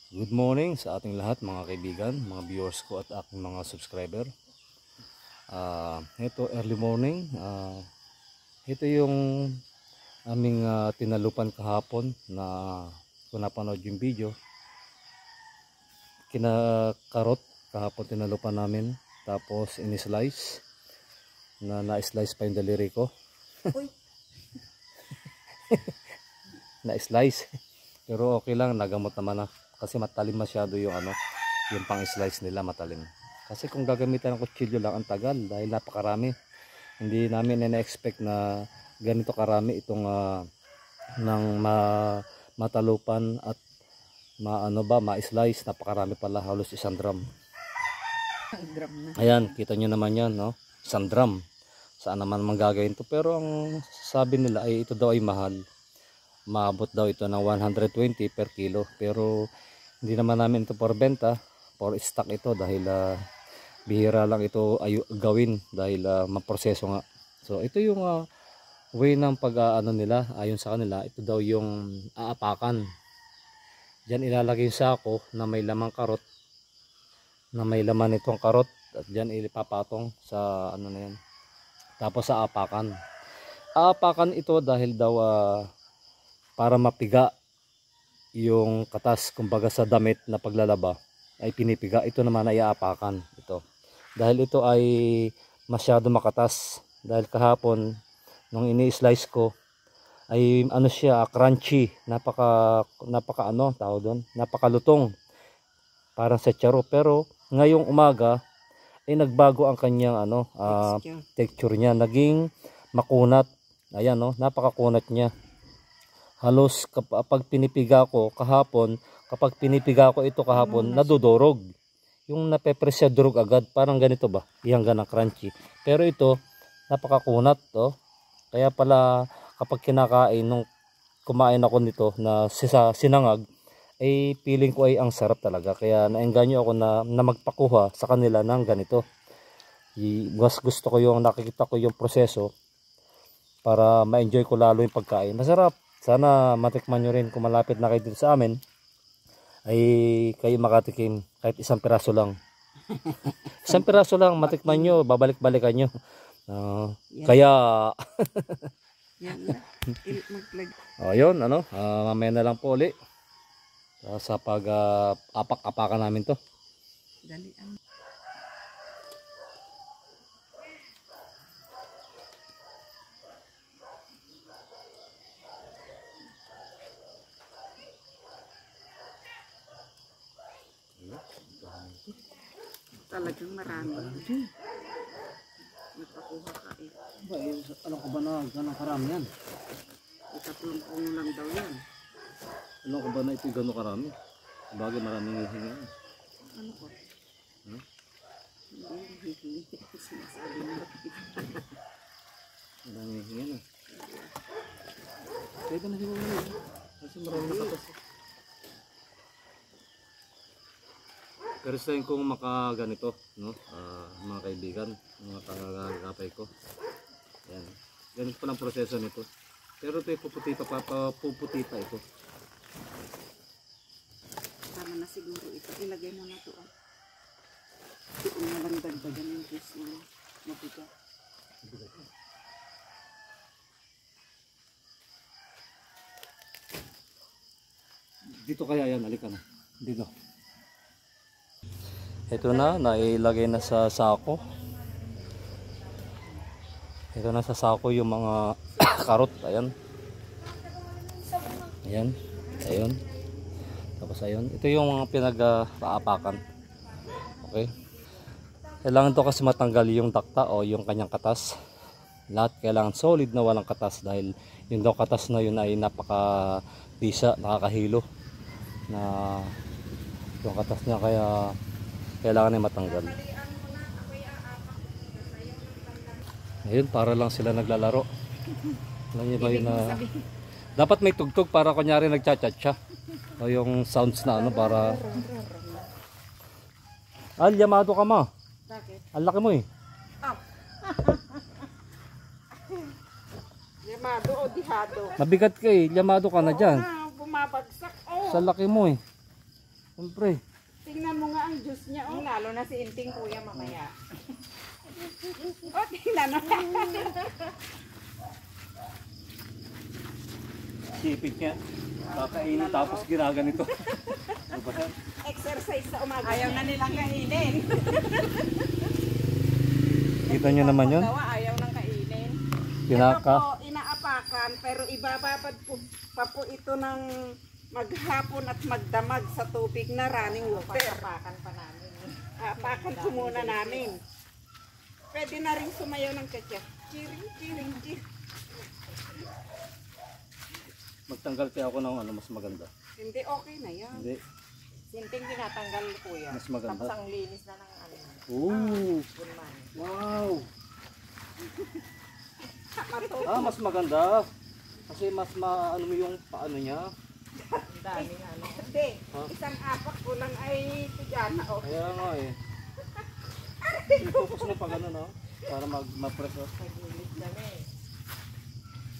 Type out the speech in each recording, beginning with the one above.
Good morning sa ating lahat mga kaibigan, mga viewers ko at aking mga subscriber. Ito early morning. Ito yung aming tinalupan kahapon na kung napanood yung video. Kinakarot kahapon tinalupan namin. Tapos in-slice. Na-slice pa yung daliri ko. Na-slice. Pero okay lang, nagamot naman na. Kasi matalim masyado yung yung pang-slice nila matalim. Kasi kung gagamitan ng kutsilyo lang ang tagal dahil napakarami. Hindi namin na-expect na ganito karami itong matalupan at ma-slice. Napakarami pala, halos 1 drum. Ayan, kita nyo naman yan, no? 1 drum. Saan naman manggagawin to? Pero ang sabi nila ay ito daw ay mahal. Maabot daw ito ng 120 per kilo. Pero hindi naman namin ito for benta, for stock ito dahil bihira lang ito gawin dahil maproseso nga. So ito yung way ng pag-ano nila, ayon sa kanila, ito daw yung aapakan. Diyan ilalagay yung sako na may lamang karot, na may laman itong karot, at diyan ilipapatong sa ano na yan. Tapos sa aapakan. Aapakan ito dahil daw para mapiga yung katas, kumbaga sa damit na paglalaba ay pinipiga. Ito naman ay aapakan ito. Dahil ito ay masyado makatas. Dahil kahapon nung ini-slice ko ay ano siya, crunchy, napakalutong. Parang sa charo. Pero ngayong umaga ay nagbago ang kanyang texture niya, naging makunat. Ayan, no, napakakunat niya. Halos kapag pinipiga ko ito kahapon, nadudurog. Yung napepress siya, durog agad. Parang ganito ba? Yang ganang crunchy. Pero ito, napakakunat. Oh. Kaya pala kapag kumain ako nito na sinangag, ay feeling ko ay ang sarap talaga. Kaya naengganyo ako na magpakuha sa kanila ng ganito. Mas gusto ko yung nakikita ko yung proseso para ma-enjoy ko lalo yung pagkain. Masarap. Sana matikman nyo rin kung malapit na kayo dito sa amin, ay kayo makatikim kahit 1 piraso lang. 1 piraso lang, matikman nyo, babalik-balikan nyo. Kaya yun, mamaya na lang po ulit sa pag-apak-apakan namin to. Talagang marami. Nagpakuha ka eh. Alam ko ba na gano'ng karami yan? 3 puno lang daw yan. Alam ko ba na ito gano'ng karami? Bagay maraming hihingi yan. Ano ko? Hindi hihingi. Sinasabi mo. Maraming hihingi na. Pwede na siguro yun. Kasi maraming nakatas. Pero sa kung makaganito, no? Mga kaibigan, mga kagagapay ko. Ayan. Ganito pa lang proseso nito. Pero ito puputi pa ito. Tama na siguro ito. Ilagay mo na ito. Ito na lang dagdagan yung juice na mabigat. Dito kaya yan, halika na. Dito. Ito na, nailagay na sa sako. Ito na sa sako yung mga karot. Ayan. Ayan. Ayun. Tapos ayun. Ito yung mga pinag-aapakan. Okay. Kailangan to kasi matanggal yung takta o yung kanyang katas. Lahat kailangan solid na walang katas dahil yung daw katas na yun ay napaka-bisa, nakakahilo na yung katas niya, kaya kailangan ay matanggal. Ayun, para lang sila naglalaro. Alam niyo ba yun na dapat may tugtog para kunyari nagchat-chat siya. O yung sounds na para yamado ka ma. Bakit? Ang laki mo eh. Yamado o dihado? Mabigat ka eh, yamado ka na dyan. Bumabagsak. Oh. Sa laki mo eh. Siyempre. Tingnan mo nga ang juice niya, oh. Lalo na si Inting kuya mamaya. Oh, tingnan mo. Sipig niya. Kakainin tapos ginaganito. Ano ba yan? Exercise sa umaga. Ayaw na nilang kainin. Kita nyo naman yun? Gawa, ayaw nang kainin. Ito po, inaapakan, pero ibababad po, pa po ito ng maghapon at magdamag sa tubig na running water. Papakan pa namin. Apakan po muna namin. Pwede na rin sumayaw ng katya. Chiring, chiring, chiring. Magtanggal kaya ako ng ano mas maganda. Hindi, okay na yan. Hindi. Sinting tinatanggal kuya. Mas maganda. Tapos ang linis na ng ano. Ooh. Bunman. Wow. Matuto. Mas maganda. Kasi mas maano mo yung paano niya. Ang daming ano. Hindi, Ha? isang apak ko lang ay tudyana. Oh. Kaya nga eh. Focus mo pa gano'n, no? Para ma-press off. Nagilis kami.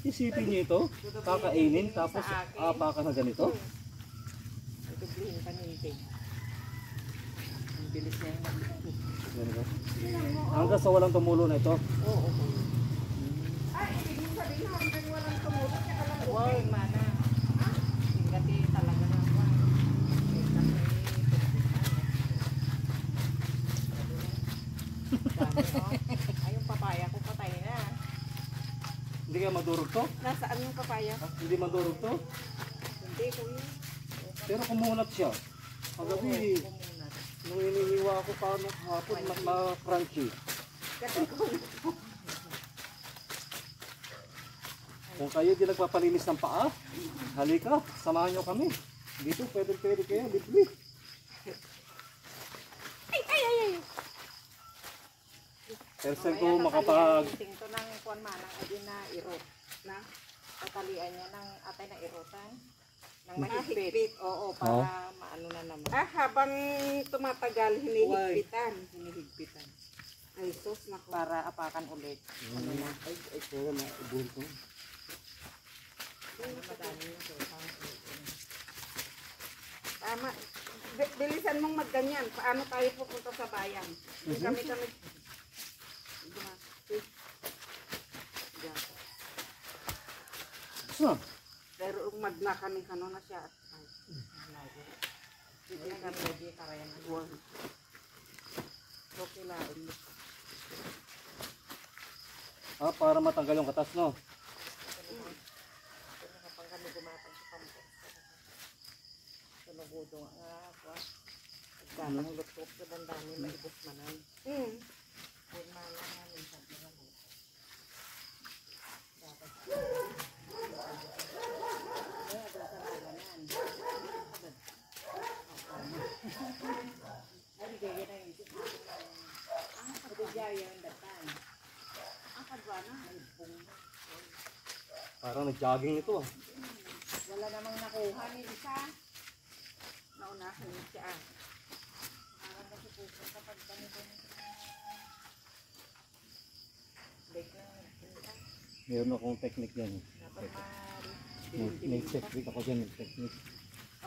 Isipin niyo ito, kakainin tapos apakan na ganito. Itublihin pa ni Inting. Ang bilis niya yung mag-bilis. Ganito. Hanggang sa walang tumulo na ito. Oo. Ay, ibig sabihin hanggang walang tumulog, kaya lang Wow, mana. Hingati talaga na ako. Ay, yung papaya ko patay na. Hindi kaya madurog to? Nasaan yung papaya? Hindi madurog to? Hindi, kuya. Pero kumunat siya. Kagabi, nung inihiwa ako paano hapon, ma-crunchy. Kasi kung Kung kayo di nagpapalinis ng paa, halika, samahan nyo kami. Dito, pwede kayo, libre. First time ko makapag... Tingto ng kuwan manang adin na irot. na, Tatalian niya ng atay na irotan. Nang mahigpit. mahigpit. Oo, para maano na naman. habang tumatagal, hinihigpitan. Hinihigpitan. Ay, sus, naku. Para apakan ulit. Ano na. Ay, kaya na, ibuhin ko. Madami yung sopa. Tama. Bilisan mong magganyan. Paano tayo pupunta sa bayan? Hindi kami. Saan? Pero magna kami kano na siya. Hindi ka pwede karayan. Okay lang. Para matanggal yung katas, no? Kapag kami gumatang sa kampo. Sunugudo nga ako. Pagkatang lutok sa bandami, maibos manay. Kung mana namin sa mga lutok. Dapat ay, di kaya na yung isip. Ito jaya yung datan. Kadwana. Parang nag-jogging ito. Wala namang nakuha ni isa. Naunahan siya. Parang kasi pupunta pag ganito. Big na. Meron akong technique yan. Dapat May technique ako dyan, may technique.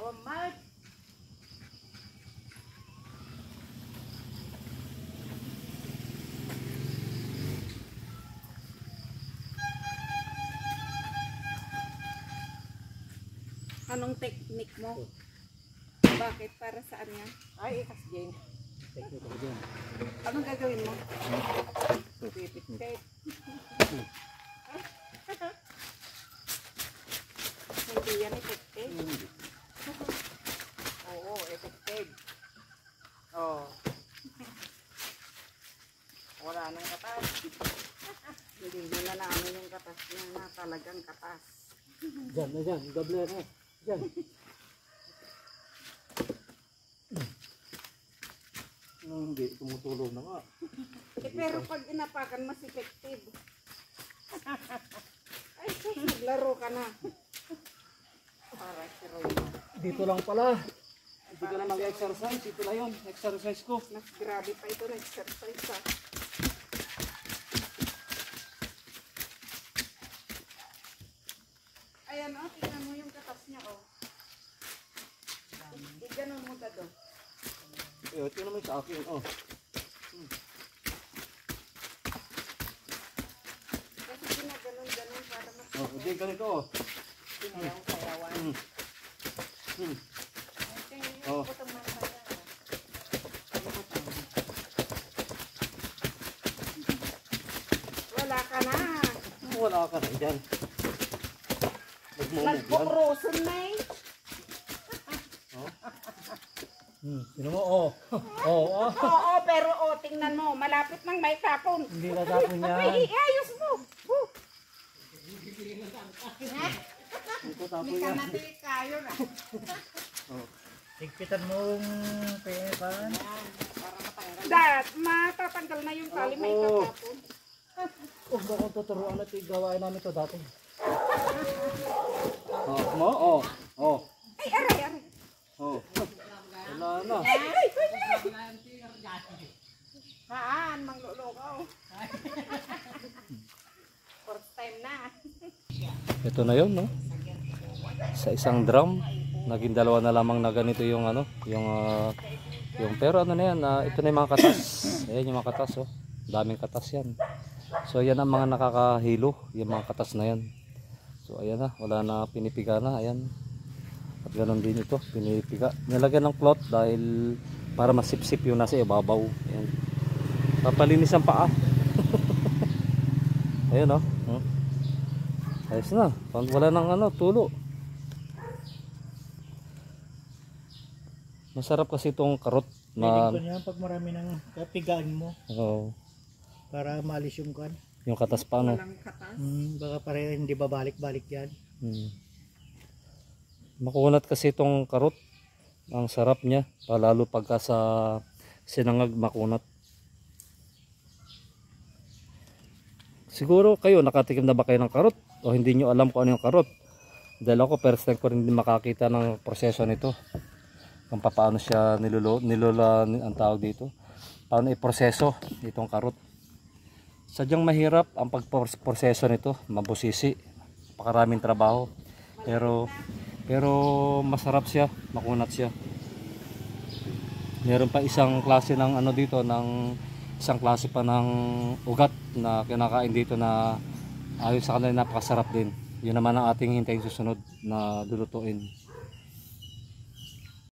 Awan, Mark! Anong technique mo? Bakit? Para saan yan? Ay, ikas Jane. Technique ako dyan. Anong gagawin mo? Pipit-pit. Hindi yan effective. Oo, effective. Oo. Wala nang katas. Hindi mo na namin yung katas niya na talagang katas. Dyan, double na. Dyan. Hindi, tumutulong na nga. Pero pag inapakan, mas effective. Ay, sus, naglaro ka na. Para si Roy. Dito lang pala. Hindi ko na mag-exercise. Ito na yun. Exercise ko. Mas grabe pa ito na exercise ha. Ayan o, tingnan mo yung katas niya o. Iganon mo Dado. Ito naman sa akin. Oh. Kasi ginaganon-ganon para Oh, hindi ganito oh. Sayaw-sayawan. Oh. Putang masaya. wala ka na. Wala ka na dyan. Nagmumog yan. Nagbukroson na eh. Sino mo? Oh. Oh. Oh. Oo, pero tingnan mo, malapit nang may tapon. Hindi na tapon yan. Ay, ayos mo. Ito tapon Hindi ka yan. na kayo na. Higpitan mong pepan. Matatanggal na yung tali, may Oo. tatapon. Oh, baka tuturuan natin gawain namin ito dati. Oh, mo? Oh. Oh. Ay, aray. Oh. Wala na. Haan, manglulokaw. First time na. Ito na yun, no? Sa isang drum, naging dalawa na lamang na ganito yung ano, yung pero ano na yan, ito na yung mga katas. Ayan yung mga katas, oh. Daming katas yan. So ayan ang mga nakakahilo, yung mga katas na yan. So ayan na, wala na pinipiga na, ayan. At ganoon din ito, pinipiga. Nilagyan ng cloth dahil para masipsip yung nasa ibabaw. Ayan. Papalinis ang paa. Ayan oh. Ayos na, wala nang ano, tulo. Masarap kasi itong karot na Piling ko niya pag marami ng kapigaan mo oh, para maalis yung kan. yung katas pa no. Walang katas. Baka pareho hindi babalik-balik yan. Makunat kasi itong karot. Ang sarap niya, palalo pagka sa sinangag makunat. Siguro kayo nakatikim na ba kayo ng karot o hindi nyo alam kung ano yung karot? Dahil ako first time ko rin din makakita ng proseso nito. Kung paano siya nilola ang tawag dito. Paano i-proseso itong karot. Sadyang mahirap ang pagproseso nito, mabusisi. Napakaraming trabaho. Pero masarap siya, makunat siya. Meron pa isang klase ng ano dito, isang klase pa ng ugat na kinakain dito na ayon sa kanila napakasarap din. Yun naman ang ating hintayin susunod na lulutuin.